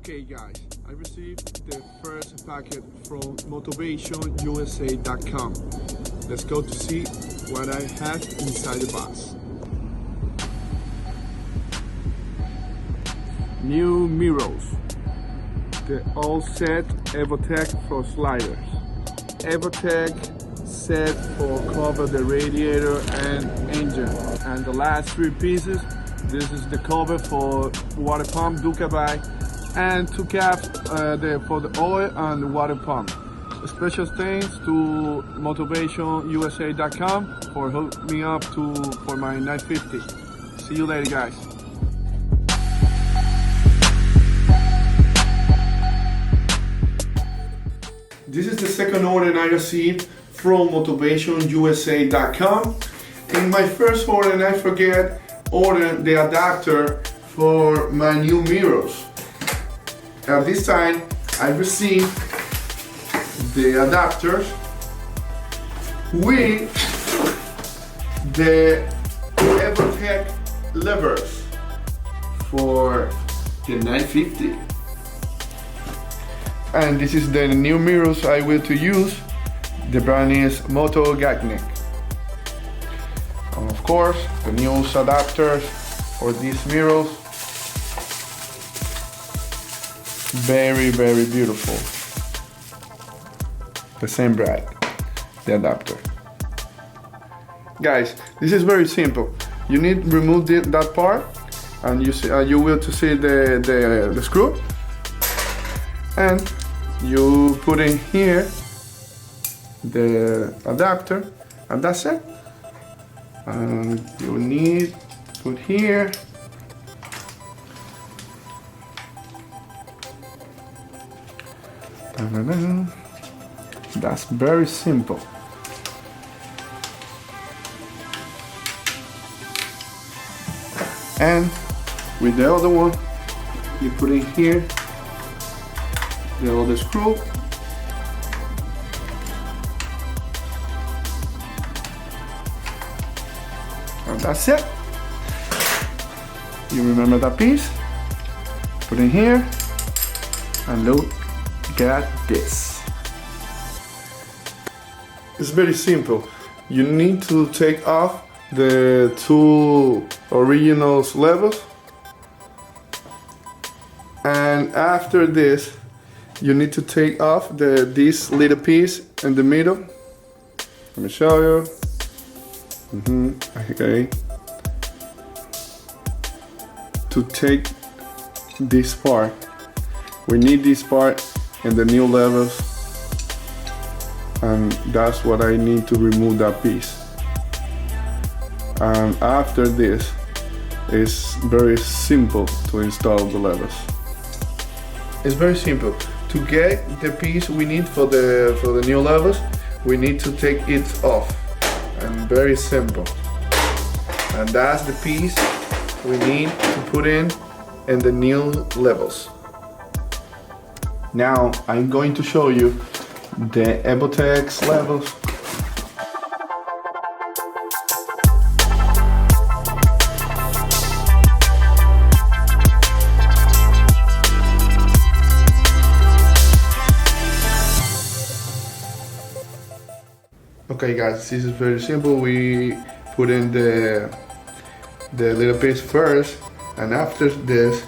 Okay guys, I received the first packet from motovationusa.com. Let's go to see what I have inside the box. New mirrors. The all set Evotech for sliders. Evotech set for cover the radiator and engine. And the last three pieces, this is the cover for water pump, Ducabai, and two caps for the oil and the water pump. Special thanks to motovationusa.com for hooking me up for my 950. See you later, guys. This is the second order I received from motovationusa.com. In my first order, I ordered the adapter for my new mirrors. At this time, I received the adapters with the Evotech levers for the 950. And this is the new mirrors I will to use. The brand is motohyper. And of course, the new adapters for these mirrors. Very beautiful. The same brand, the adapter. Guys, this is very simple. You need to remove that part, and you will to see the screw, and you put in here the adapter, and that's it. And you need to put here that's very simple. And with the other one, you put in here the other screw. And that's it. You remember that piece? Put in here, and look at this. It's very simple. You need to take off the two original levels, and after this you need to take off this little piece in the middle. Let me show you. Okay. To take this part, we need this part in the new levels, and that's what I need to remove that piece. And after this, it's very simple to install the levels. It's very simple. To get the piece we need for the new levels, we need to take it off, and very simple. And that's the piece we need to put in the new levels. Now I'm going to show you the Evotech levels. Okay guys, this is very simple. We put in the little piece first, and after this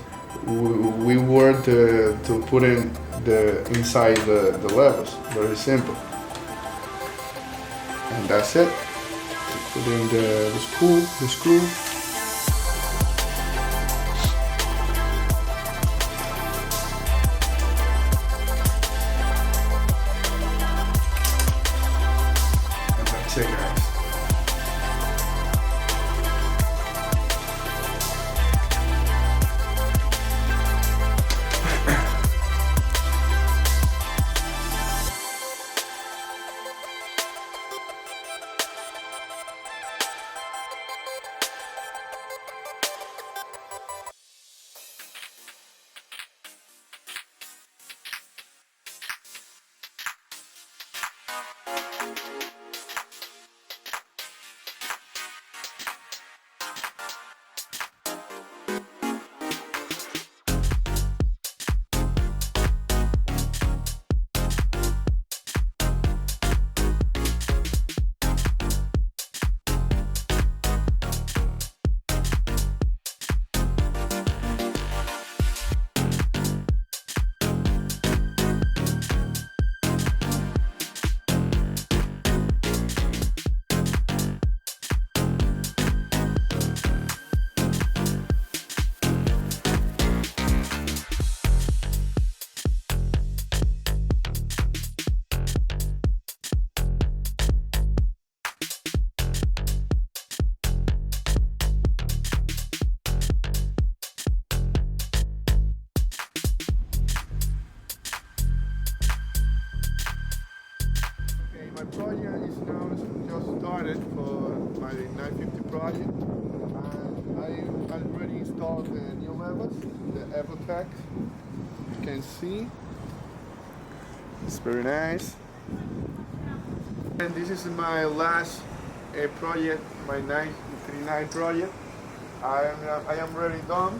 we were to put in the inside the levels. Very simple. And that's it. Put in the screw. And that's it, guys. my project is now just started for my 950 project, and I already installed the new levels, the Evotech. You can see it's very nice. And this is my last project, my 939 project. I am really done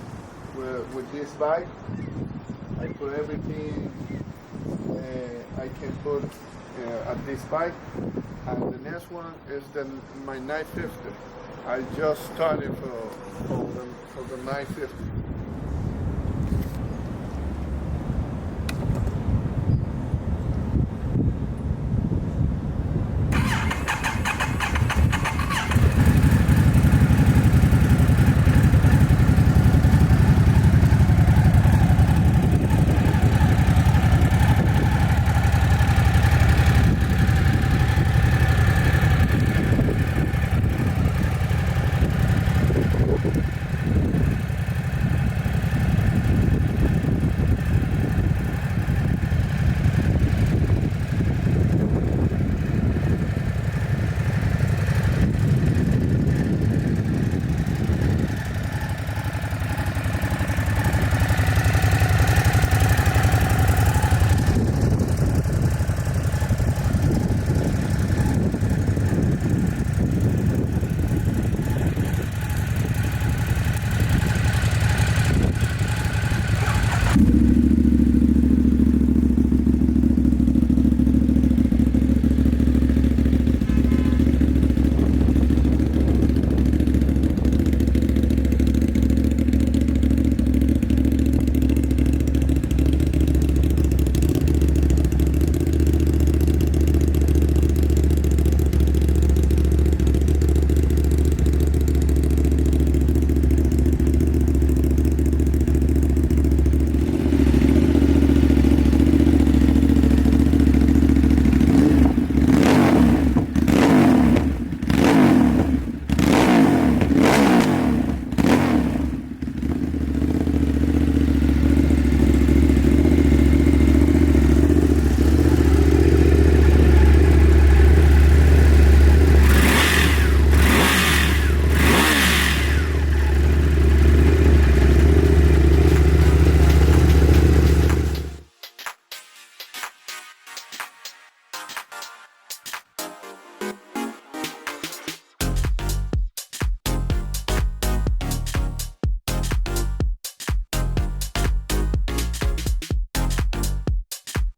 with this bike. I put everything I can put at this bike, and the next one is my 950. I just started for the 950.